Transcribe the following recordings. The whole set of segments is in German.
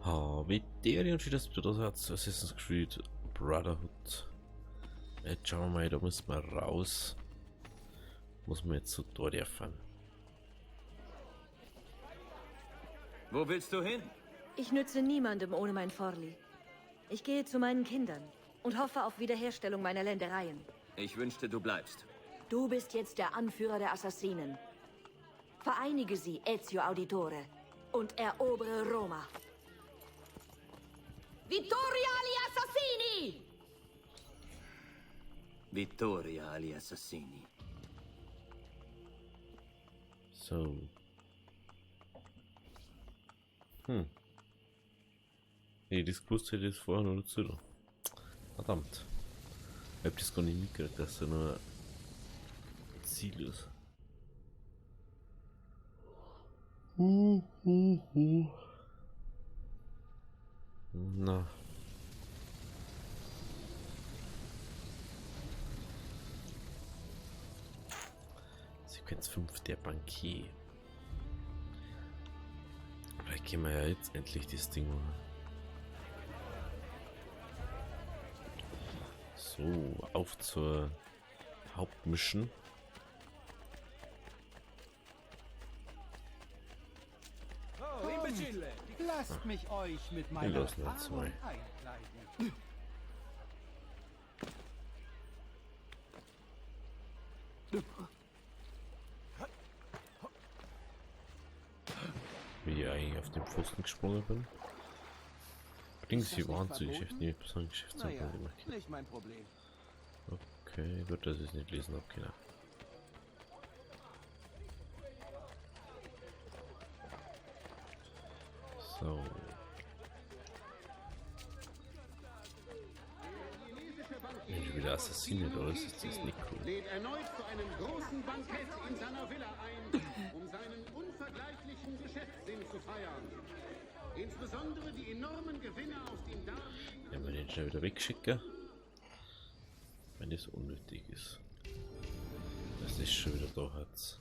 Viteri und schön, dass du das hast. Assassin's Creed Brotherhood. Jetzt schauen wir mal, da müssen wir raus. Muss man jetzt so durchfahren. Wo willst du hin? Ich nütze niemandem ohne mein Forli. Ich gehe zu meinen Kindern und hoffe auf Wiederherstellung meiner Ländereien. Ich wünschte, du bleibst. Du bist jetzt der Anführer der Assassinen. Vereinige sie, Ezio Auditore, und erobere Roma. Vittoria agli Assassini! Vittoria agli Assassini. So. Nee, das gewusst hätte ich das vorher noch dazu. Verdammt. Ich hab das gar nicht mitgekriegt, dass da nur ein Ziel ist. Na. Sequenz 5, der Bankier. Vielleicht gehen wir ja jetzt endlich das Ding machen. So, auf zur Hauptmission. Oh, Imbecille! Lasst mich euch mit meiner lassen wir zwei. Erfahrung einkleiden. Wie ich eigentlich auf den Pfosten gesprungen bin. Klingt sie wahnsinnig, echt nicht besonders Geschäftsanfang Naja, gemacht. nicht mein Problem. Okay, gut, dass ich es nicht lesen habe, genau. So. Wenn schon wieder Assassine da ist das nicht cool. Lädt erneut zu einem großen Bankett in seiner Villa ein, um seinen unvergleichlichen Geschäftssinn zu feiern. Insbesondere die enormen Gewinne aus dem Darlehen. Ja, wenn ich den schnell wieder wegschicken, wenn das unnötig ist. Das ist schon wieder da hat.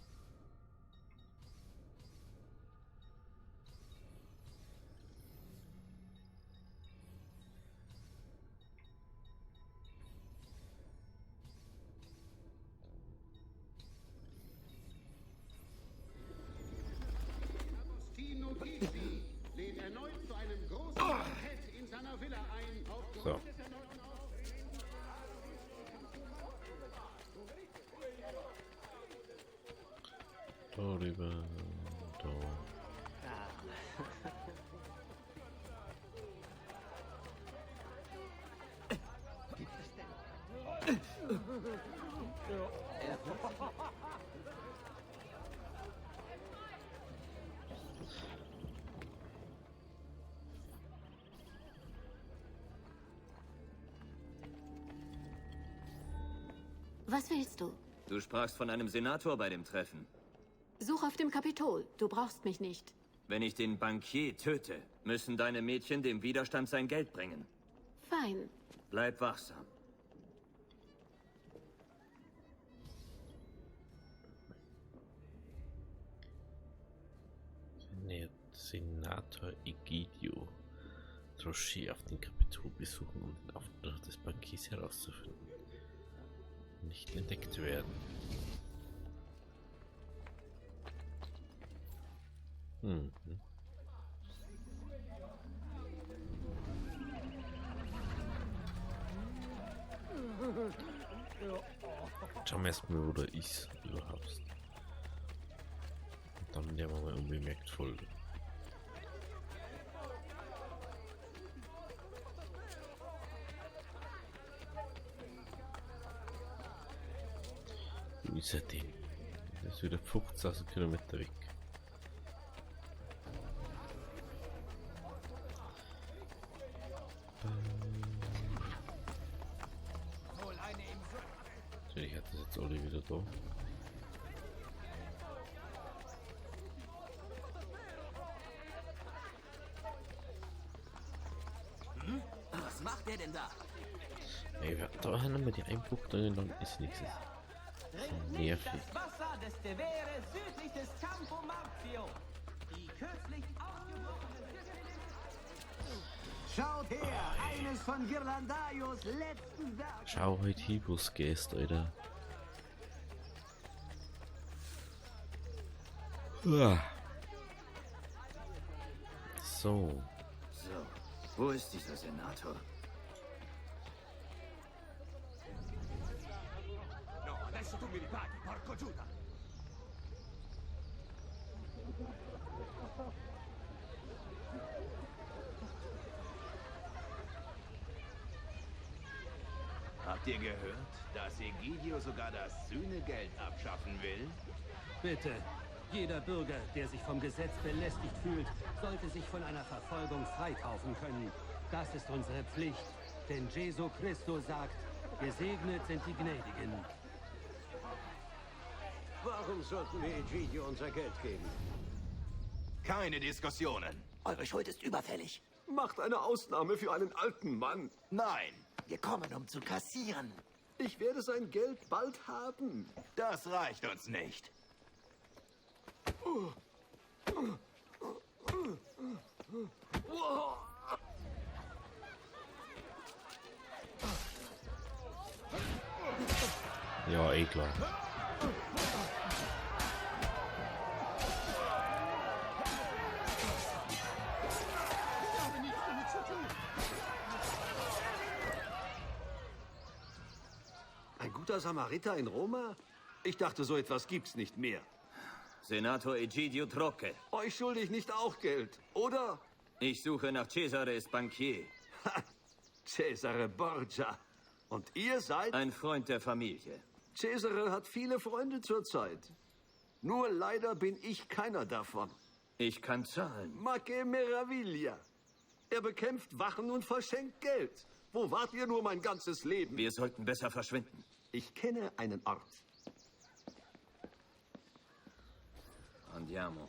Agostino Ghisi lädt erneut zu einem großen Bankett in seiner Villa ein. So. Des erneuten Darüber, da. Was willst du? Du sprachst von einem Senator bei dem Treffen. Such auf dem Kapitol. Du brauchst mich nicht. Wenn ich den Bankier töte, müssen deine Mädchen dem Widerstand sein Geld bringen. Fein. Bleib wachsam. Senator Egidio Trochet auf den Kapitol besuchen, um den Auftrag des Bankiers herauszufinden. Nicht entdeckt werden. Schauen wir erstmal, wo der ist überhaupt. Und dann werden wir mal unbemerkt folgen. Wo ist er denn? Das ist wieder 15.000 Kilometer weg. Natürlich hat das jetzt alle wieder da. Was macht der denn da? Ey, da haben wir die Einbruch drin, dann ist nichts. Nervig. Das Wasser des Tevere südlich des Campo Marzio. Die kürzlich aufgebrochene von Ghirlandaios letzten Werk. Schau heute hin, wo es gehst, Alter. So. So, wo ist dieser Senator? No, adesso tu mi ripaghi, porco Giuda. Habt ihr gehört, dass Egidio sogar das Sühnegeld abschaffen will? Bitte, jeder Bürger, der sich vom Gesetz belästigt fühlt, sollte sich von einer Verfolgung freikaufen können. Das ist unsere Pflicht, denn Jesu Christo sagt, gesegnet sind die Gnädigen. Warum sollten wir Egidio unser Geld geben? Keine Diskussionen. Eure Schuld ist überfällig. Macht eine Ausnahme für einen alten Mann. Nein, Wir kommen, um zu kassieren. Ich werde sein Geld bald haben. das reicht uns nicht. Ja, eh klar. Ein guter Samariter in Roma? Ich dachte, so etwas gibt's nicht mehr. Senator Egidio Trocche. Euch schulde ich nicht auch Geld, oder? Ich suche nach Cesares Bankier. Cesare Borgia. Und ihr seid? Ein Freund der Familie. Cesare hat viele Freunde zurzeit. Nur leider bin ich keiner davon. Ich kann zahlen. Ma che meraviglia. Er bekämpft Wachen und verschenkt Geld. Wo wart ihr nur mein ganzes Leben? Wir sollten besser verschwinden. Ich kenne einen Ort. Andiamo.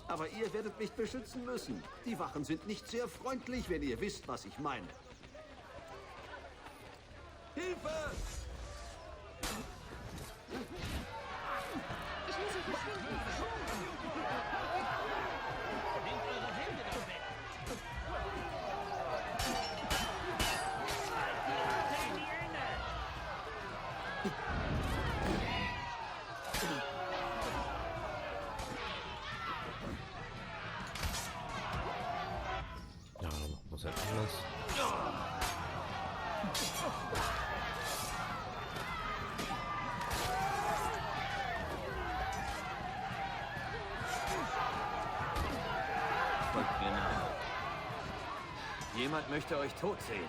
Aber ihr werdet mich beschützen müssen. Die Wachen sind nicht sehr freundlich, wenn ihr wisst, was ich meine. Hilfe! Ja, dann machen wir es halt anders. Folgt mir nach. Jemand möchte euch tot sehen.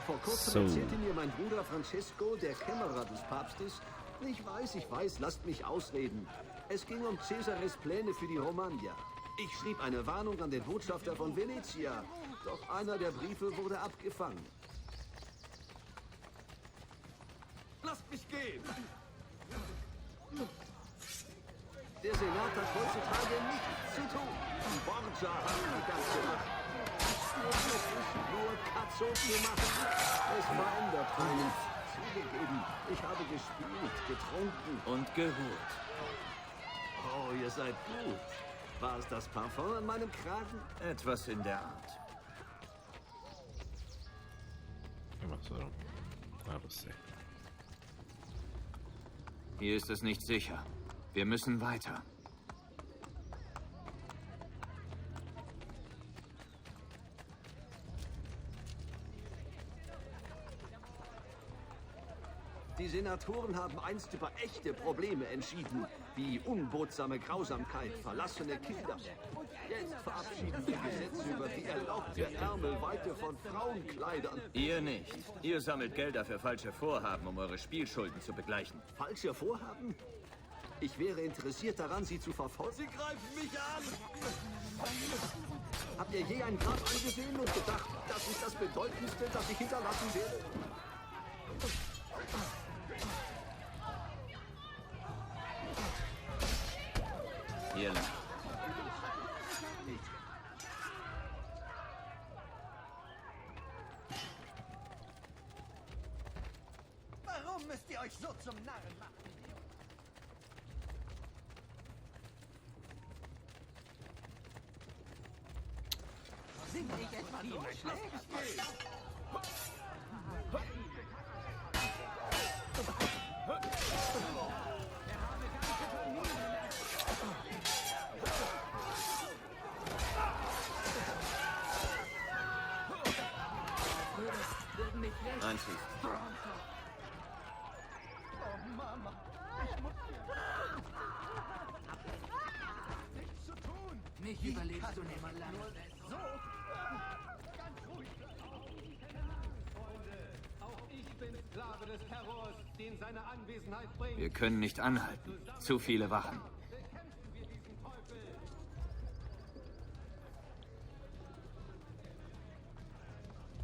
Vor kurzem So. erzählte mir mein Bruder Francesco, der Kämmerer des Papstes. Ich weiß, lasst mich ausreden. Es ging um Cesares Pläne für die Romagna. Ich schrieb eine Warnung an den Botschafter von Venezia. Doch einer der Briefe wurde abgefangen. Lasst mich gehen! Der Senat hat heutzutage nichts zu tun. Borgia hat die ganze Macht. Nur Cazzo zu machen. Es verändert nichts. Zugegeben, ich habe gespielt, getrunken. Und geruht. Oh, ihr seid gut. War es das Parfum an meinem Kragen? Etwas in der Art. Immer so. Alles sehr. Hier ist es nicht sicher. Wir müssen weiter. Die Senatoren haben einst über echte Probleme entschieden, wie unbotsame Grausamkeit, verlassene Kinder. Jetzt verabschieden wir Gesetze über die erlaubte Ärmelweite von Frauenkleidern. Ihr nicht. Ihr sammelt Gelder für falsche Vorhaben, um eure Spielschulden zu begleichen. Falsche Vorhaben? Ich wäre interessiert daran, sie zu verfolgen. Sie greifen mich an! Habt ihr je ein Grab angesehen und gedacht, das ist das Bedeutendste, das ich hinterlassen werde? Hier lang. Warum müsst ihr euch so zum Narren machen? ich etwa so schlecht? Einschließen. Oh, Mama. Ich muss nichts zu tun. Mich überlebst du nicht mal lange. So. Ganz ruhig. Freunde, auch ich bin Sklave des Terrors, den seine Anwesenheit bringt. Wir können nicht anhalten. Zu viele Wachen. Bekämpfen wir diesen Teufel.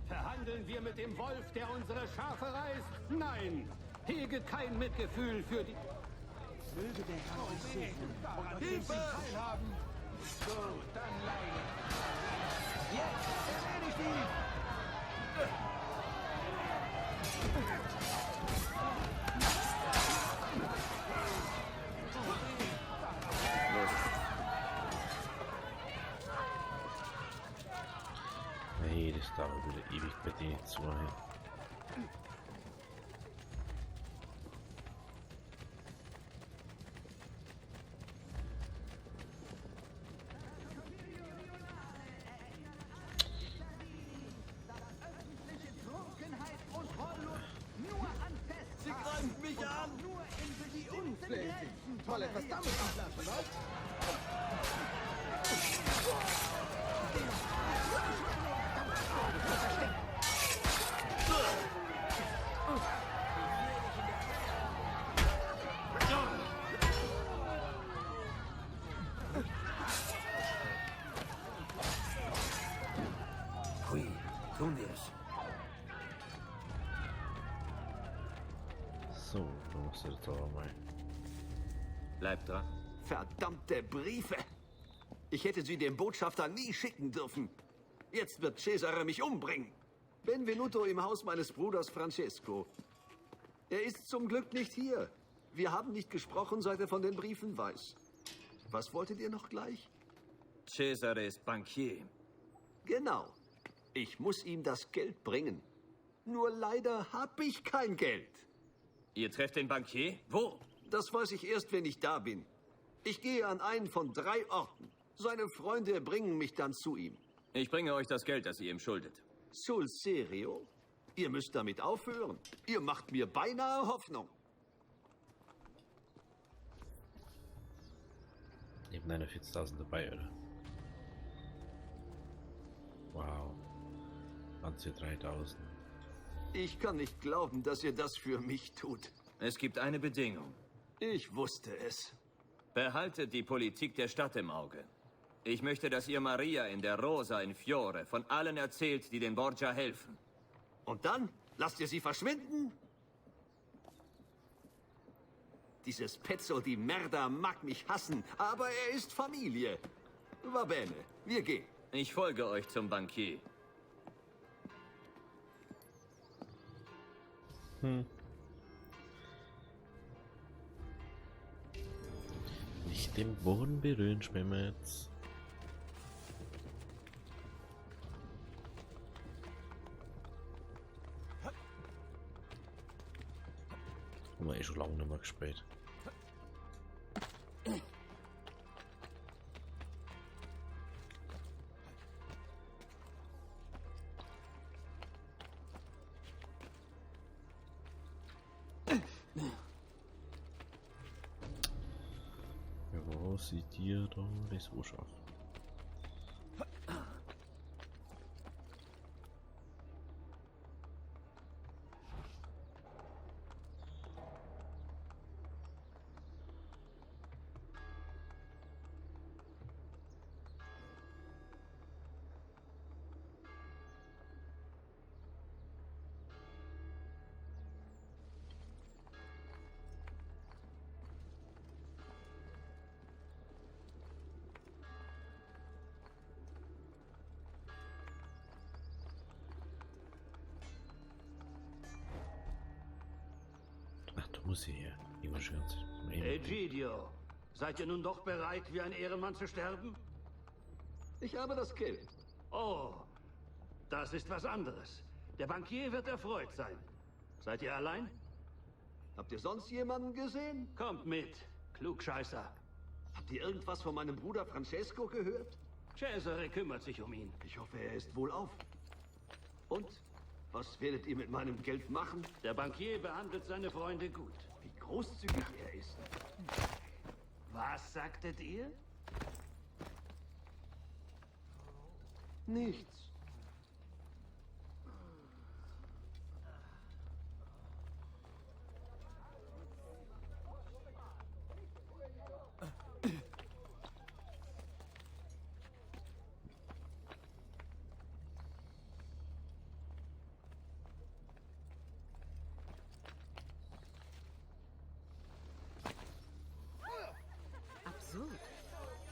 Verhandeln wir mit dem Wolf, der unsere Schafe reißt? Nein! Hege kein Mitgefühl für die... Möge der Herr euch segnen. Hilfe! Teilhaben. So, dann leide. Jetzt erledigt ihn! Nee, das dauert wieder ewig bei denen zwei. Sie greift mich an! Nur in die unflätig. Mal etwas damit ablassen, was? Hui, tun wir es. So, dann musst du das auch mal. Bleibt dran. Verdammte Briefe! Ich hätte sie dem Botschafter nie schicken dürfen. Jetzt wird Cesare mich umbringen. Benvenuto im Haus meines Bruders Francesco. Er ist zum Glück nicht hier. Wir haben nicht gesprochen, seit er von den Briefen weiß. Was wolltet ihr noch gleich? Cesare ist Bankier. Genau. Ich muss ihm das Geld bringen. Nur leider habe ich kein Geld. Ihr trefft den Bankier? Wo? Das weiß ich erst, wenn ich da bin. Ich gehe an einen von 3 Orten. Seine Freunde bringen mich dann zu ihm. Ich bringe euch das Geld, das ihr ihm schuldet. Sul serio? Ihr müsst damit aufhören. Ihr macht mir beinahe Hoffnung. Neben deiner 40.000 dabei, oder? Wow. 20.000. Ich kann nicht glauben, dass ihr das für mich tut. Es gibt eine Bedingung. Ich wusste es. Behaltet die Politik der Stadt im Auge. Ich möchte, dass ihr Maria in der Rosa in Fiore von allen erzählt, die den Borgia helfen. Und dann lasst ihr sie verschwinden? Dieses Pezzo di Merda mag mich hassen, aber er ist Familie. Va bene, wir gehen. Ich folge euch zum Bankier. Nicht den Boden berühren, Schwimmetz. Haben wir eh schon lange nicht mehr gespielt. Ja, seht ihr da das so schafft? Ach, du musst hierher. Ich muss schon ganz. Egidio, seid ihr nun doch bereit, wie ein Ehrenmann zu sterben? Ich habe das Geld. Oh, Das ist was anderes. Der Bankier wird erfreut sein. Seid ihr allein? Habt ihr sonst jemanden gesehen? Kommt mit, Klugscheißer. Habt ihr irgendwas von meinem Bruder Francesco gehört? Cesare kümmert sich um ihn. Ich hoffe, er ist wohlauf. Und? Was werdet ihr mit meinem Geld machen? Der Bankier behandelt seine Freunde gut. Wie großzügig er ist. Was sagtet ihr? Nichts. Absurd.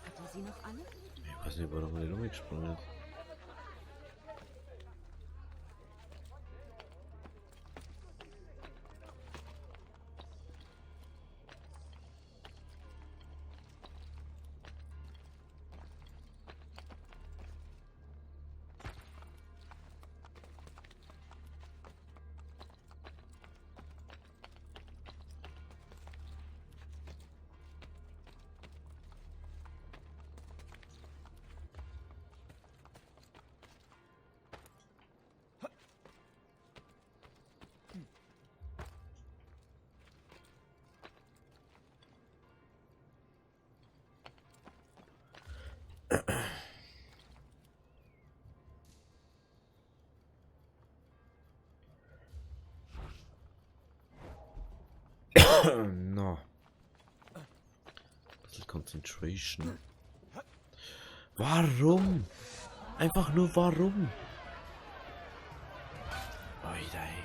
Hat er sie noch alle? Ich weiß nicht, warum er nicht umgesprungen ist. No. Bisschen Concentration. Warum? Einfach nur warum? Alter, ey.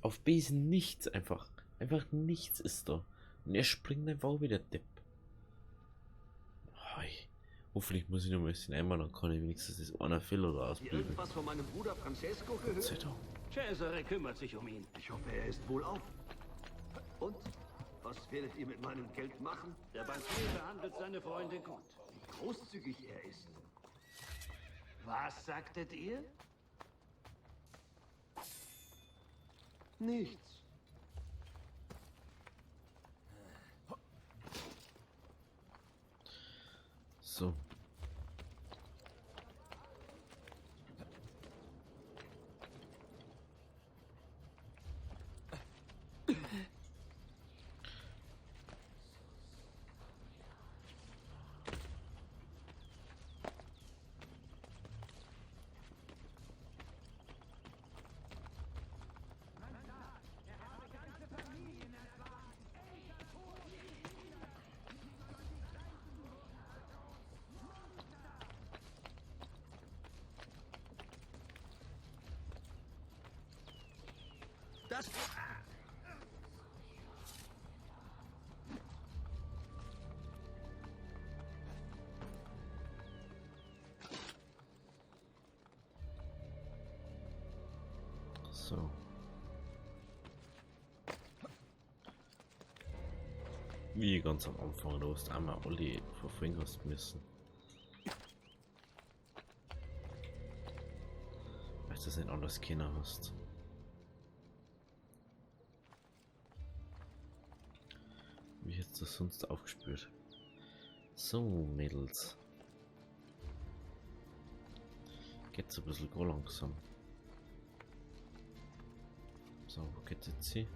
Auf Besen nichts einfach. Einfach nichts ist da. Und er springt einfach auch wieder Depp. Hoffentlich muss ich noch ein bisschen einmal, dann kann ich wenigstens das einer Fehler oder Habt ihr ausbilden. irgendwas von meinem Bruder Francesco gehört? Cesare kümmert sich um ihn. Ich hoffe, er ist wohlauf. Und? Was werdet ihr mit meinem Geld machen? Der Bankier behandelt seine Freunde gut. Wie großzügig er ist. Was sagtet ihr? Nichts. So. Das... So. Wie ganz am Anfang, du hast einmal alle verfolgen hast müssen. Weil du das nicht anders kennen hast. Wie hättest du das sonst aufgespürt? So, Mädels. Geht's ein bisschen go langsam. So, wo geht's jetzt hin?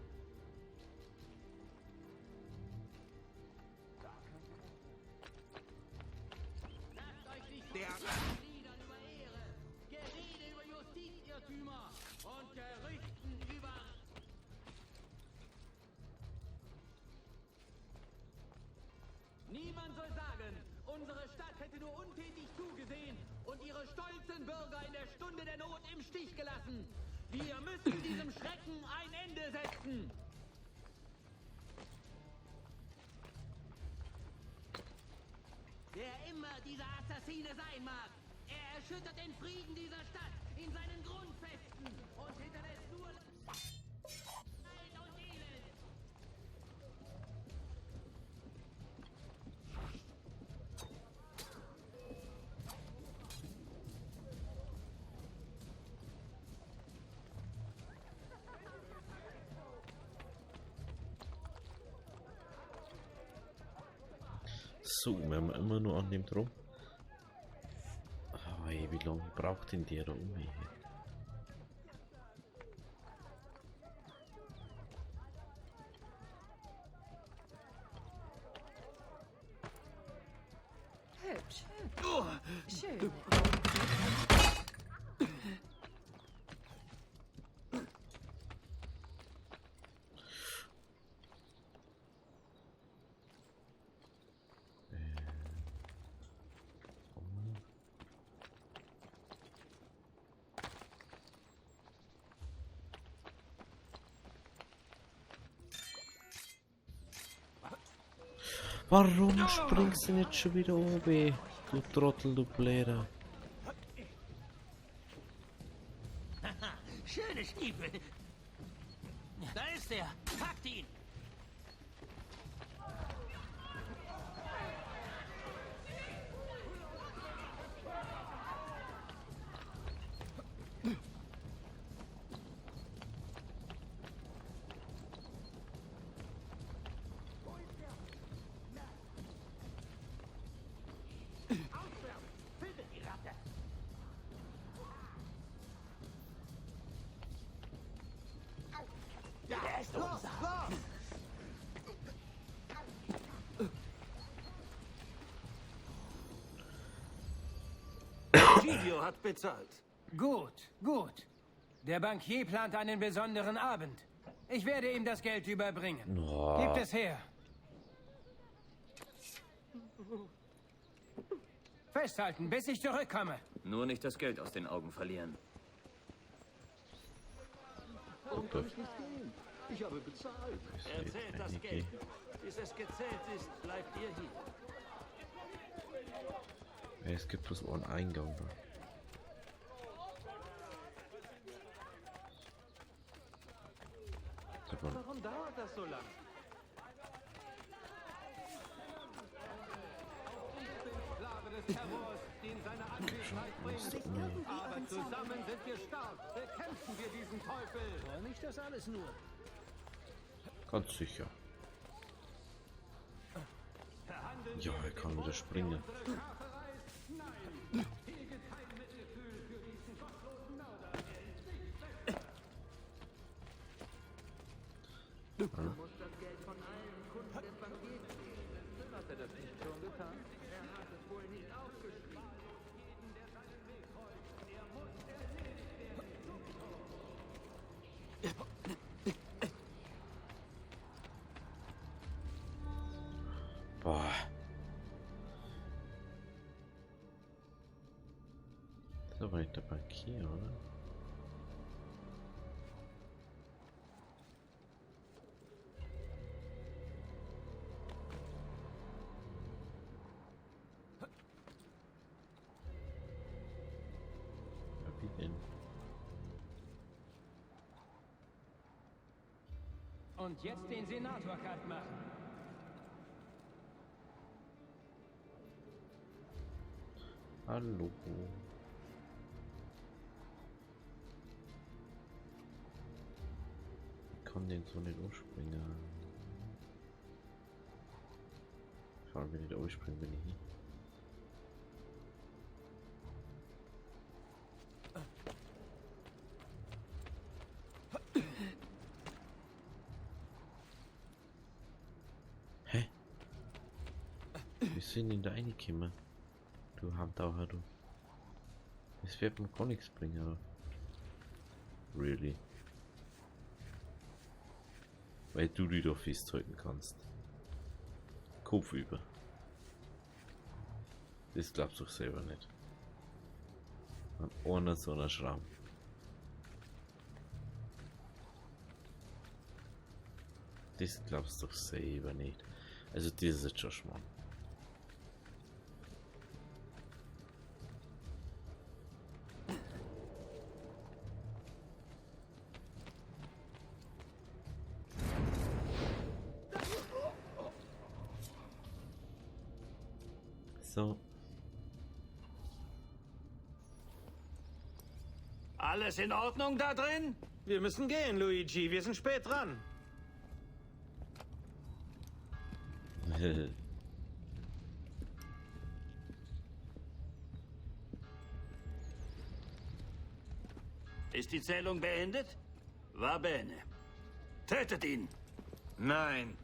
Niemand soll sagen, unsere Stadt hätte nur untätig zugesehen und ihre stolzen Bürger in der Stunde der Not im Stich gelassen. Wir müssen diesem Schrecken ein Ende setzen. Wer immer dieser Assassine sein mag, er erschüttert den Frieden dieser Stadt in seinen Grundfesten und hinterlässt nur Leid und Elend. So, wenn man immer nur an dem drum. Oh, ey, wie lange braucht denn der da um mich? Hübsch, hübsch. Schön. Warum springst du nicht schon wieder oben? Du Trottel, du Bläder. Schöne Stiefel. Da ist er. Packt ihn. Egidio hat bezahlt. Gut, gut. Der Bankier plant einen besonderen Abend. Ich werde ihm das Geld überbringen. Oh. Gebt es her. Festhalten, bis ich zurückkomme. Nur nicht das Geld aus den Augen verlieren. Warum kann ich nicht gehen? Ich habe bezahlt. Erzählt das Geld. Bis es gezählt ist, bleibt ihr hier. Es gibt bloß einen Eingang da. Warum dauert das so lang? Sklave des Terrors, den seine Anwesenheit bringt. Aber zusammen sind wir stark. Bekämpfen wir diesen Teufel. War nicht das alles nur? Ganz sicher. Ja, er kann wieder springen. Du musst das Geld von allen Kunden des Bankiers nehmen. Hat er das nicht schon getan? Er hat es wohl nicht aufgeschrieben. Boah. Das ist aber nicht der Bankier, oder? Und jetzt den Senator-Cut machen. Hallo. Ich kann den so nicht umspringen. Schau, wenn ich da umspringen, bin ich nicht. Sind in der reingekommen? Du Handtaucher, du. Es wird mir gar nichts bringen, oder? Really? Weil du die doch festhalten kannst. Kopf über. Das glaubst du doch selber nicht. An einer so einer Schramm. Das glaubst du doch selber nicht. Also das ist jetzt schon Schmarrn. So. Alles in Ordnung da drin? Wir müssen gehen, Luigi. Wir sind spät dran. Ist die Zählung beendet? Va bene. Tötet ihn. Nein.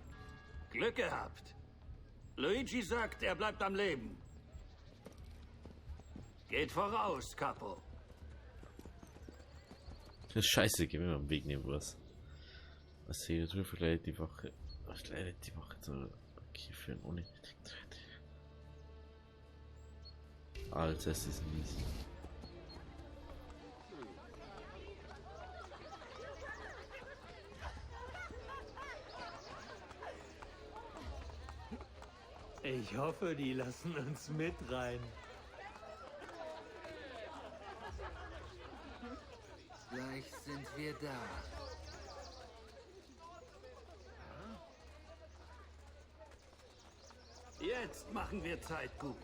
Glück gehabt. Luigi sagt, er bleibt am Leben. Geht voraus, Capo. Das ist scheiße, gehen wir mal am Weg nehmen, was. Was sehe ich, vielleicht die Woche. Was leidet die Woche so. Okay, für einen ohne Detektor. Alter, es ist mies. Ich hoffe, die lassen uns mit rein. Gleich sind wir da. Jetzt machen wir Zeit gut.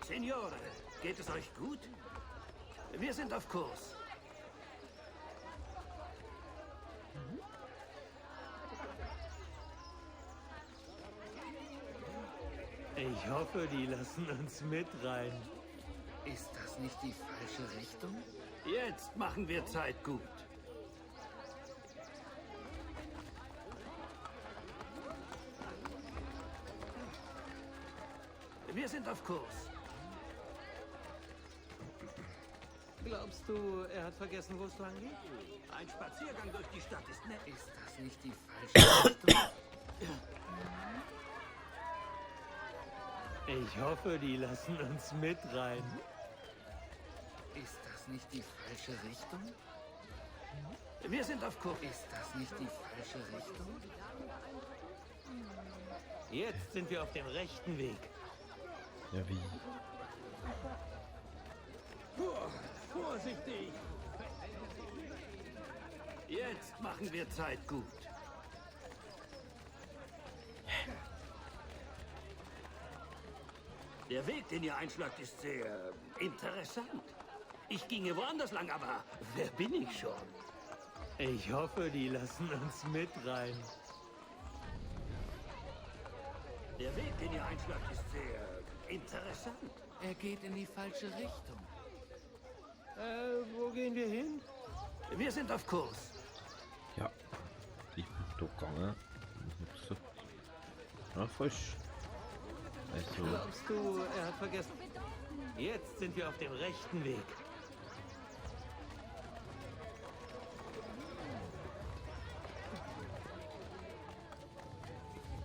Signore, geht es euch gut? Wir sind auf Kurs. Ich hoffe, die lassen uns mit rein. Ist das nicht die falsche Richtung? Jetzt machen wir Zeit gut. Wir sind auf Kurs. Glaubst du, er hat vergessen, wo es lang geht? Ein Spaziergang durch die Stadt ist nett. Ist das nicht die falsche Richtung? Ich hoffe, die lassen uns mit rein. Ist das nicht die falsche Richtung? Wir sind auf Kurs. Ist das nicht die falsche Richtung? Jetzt sind wir auf dem rechten Weg. Ja, wie? Vorsichtig! Jetzt machen wir Zeit gut. Der Weg, den ihr einschlagt, ist sehr interessant. Ich ginge woanders lang, aber wer bin ich schon? Ich hoffe, die lassen uns mit rein. Der Weg, den ihr einschlagt, ist sehr interessant. Er geht in die falsche Richtung. Wo gehen wir hin? Wir sind auf Kurs. Ja, ich bin durchgegangen. Ja, frisch. Also, Glaubst du, er hat vergessen? Jetzt sind wir auf dem rechten Weg.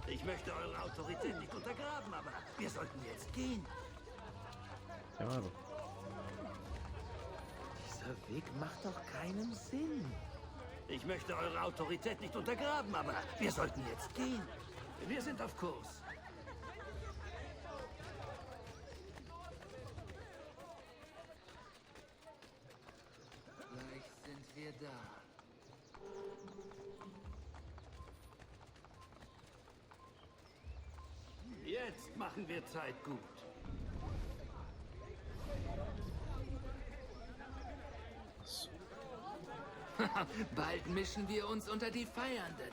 Ich möchte eure Autorität nicht untergraben, aber wir sollten jetzt gehen. ja, aber. Dieser Weg macht doch keinen Sinn. Ich möchte eure Autorität nicht untergraben, aber wir sollten jetzt gehen. Wir sind auf Kurs. Gleich sind wir da. Jetzt machen wir Zeit gut. Bald mischen wir uns unter die Feiernden.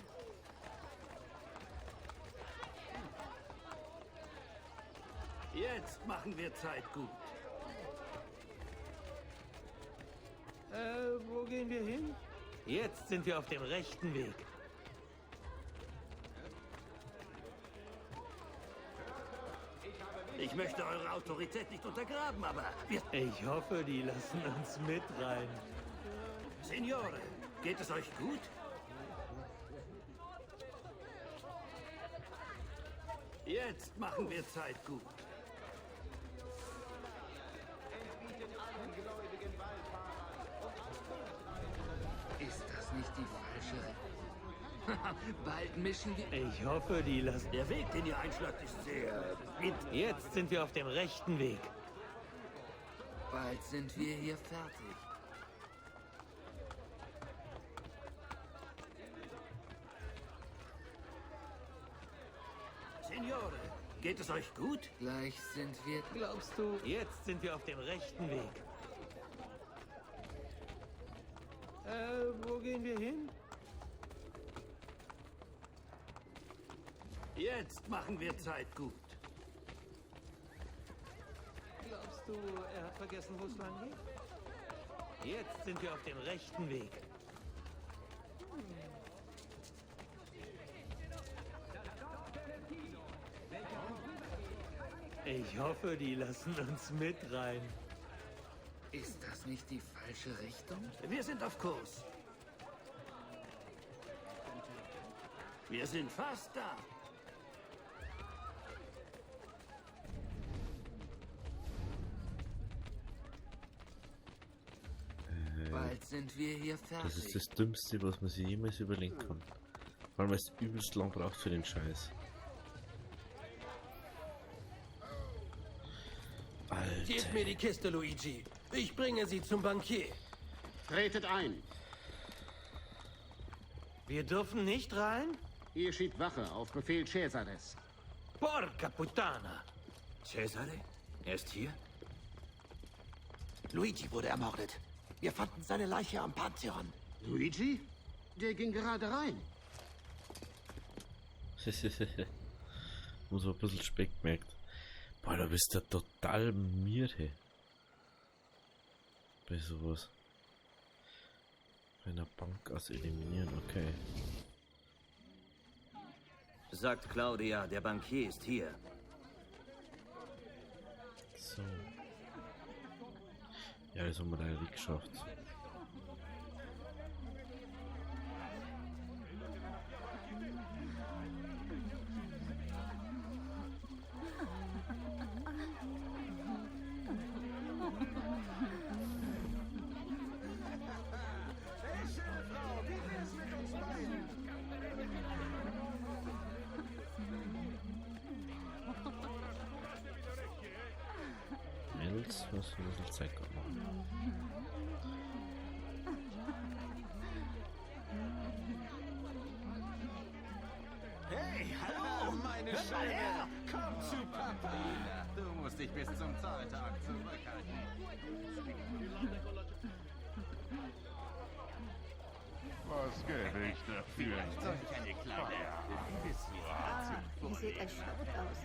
Jetzt machen wir Zeit gut. Wo gehen wir hin? Jetzt sind wir auf dem rechten Weg. Ich möchte eure Autorität nicht untergraben, aber wir... Ich hoffe, die lassen uns mit rein. Signore, geht es euch gut? Jetzt machen wir Zeit gut. Ist das nicht die falsche Richtung? Bald mischen wir... Ich hoffe, die lassen... Der Weg, den ihr einschlagt, ist sehr... Jetzt sind wir auf dem rechten Weg. Bald sind wir hier fertig. Signore, geht es euch gut? Gleich sind wir... Glaubst du? Jetzt sind wir auf dem rechten Weg. Wo gehen wir hin? Jetzt machen wir Zeit gut. Glaubst du, er hat vergessen, wo es lang geht? Jetzt sind wir auf dem rechten Weg. Ich hoffe, die lassen uns mit rein. Ist das nicht die falsche Richtung? Wir sind auf Kurs. Wir sind fast da. Bald sind wir hier fertig. Das ist das Dümmste, was man sich jemals überlegen kann. Vor allem, weil es übelst lang braucht für den Scheiß. Alter. Gebt mir die Kiste, Luigi. Ich bringe sie zum Bankier. Tretet ein. Wir dürfen nicht rein? Hier steht Wache auf Befehl Cesares. Porca puttana. Cesare? Er ist hier? Luigi wurde ermordet. Wir fanden seine Leiche am Pantheon. Luigi? Der ging gerade rein. Muss man ein bisschen Speck merkt. Boah, da bist du total Mirre. Bei sowas. Bei einer Bank aus eliminieren, okay. Sagt Claudia, der Bankier ist hier. So. Ja, das haben wir leider nicht geschafft. Mädels, was wir ein bisschen Zeit machen. Hey, hallo, meine Schöne! Komm zu Papa! Du musst dich bis zum Zahltag zurückhalten. Was gäbe ich dafür? Solch eine kleine Liebesliebe. Ihr seht erschöpft aus.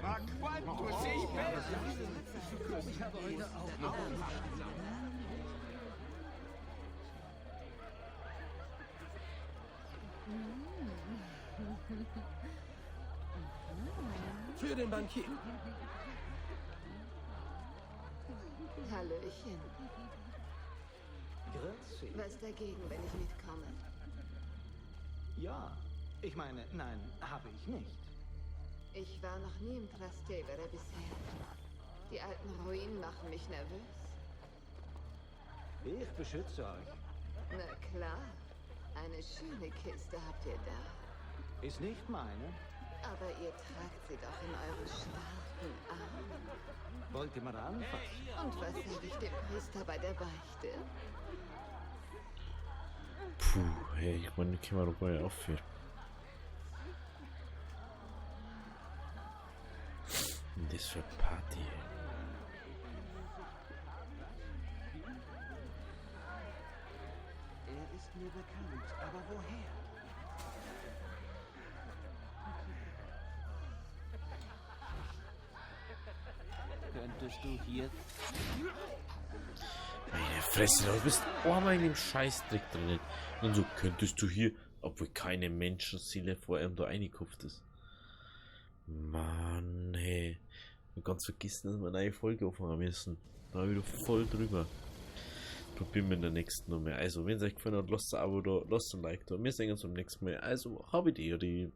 Ach, quanto sich Ich habe heute auch noch Für den Bankier. Hallöchen. Grazie. Was dagegen, wenn ich mitkomme? Ja, ich meine, nein, habe ich nicht. Ich war noch nie im Trastevere bisher. Die alten Ruinen machen mich nervös. Ich beschütze euch. Na klar. Eine schöne Kiste habt ihr da. Ist nicht meine. Aber ihr tragt sie doch in euren starken Armen. Wollt ihr mal anfassen? Und was sage ich dem Priester bei der Beichte? Puh, hey, ich meine, können wir doch mal aufhören. Das für Party. Er ist mir bekannt, aber woher? Könntest du hier... Meine Fresse, du bist einmal in dem Scheißdreck drin. Und so könntest du hier, obwohl keine Menschenseele vor ihm da reingekupft ist. Mann, hey. Ich hab ganz vergessen, dass wir eine neue Folge aufmachen müssen. Da bin ich wieder voll drüber. Probieren wir in der nächsten Nummer. Also, wenn es euch gefallen hat, lasst ein Abo da, lasst ein Like da. Wir sehen uns beim nächsten Mal. Also, habe die.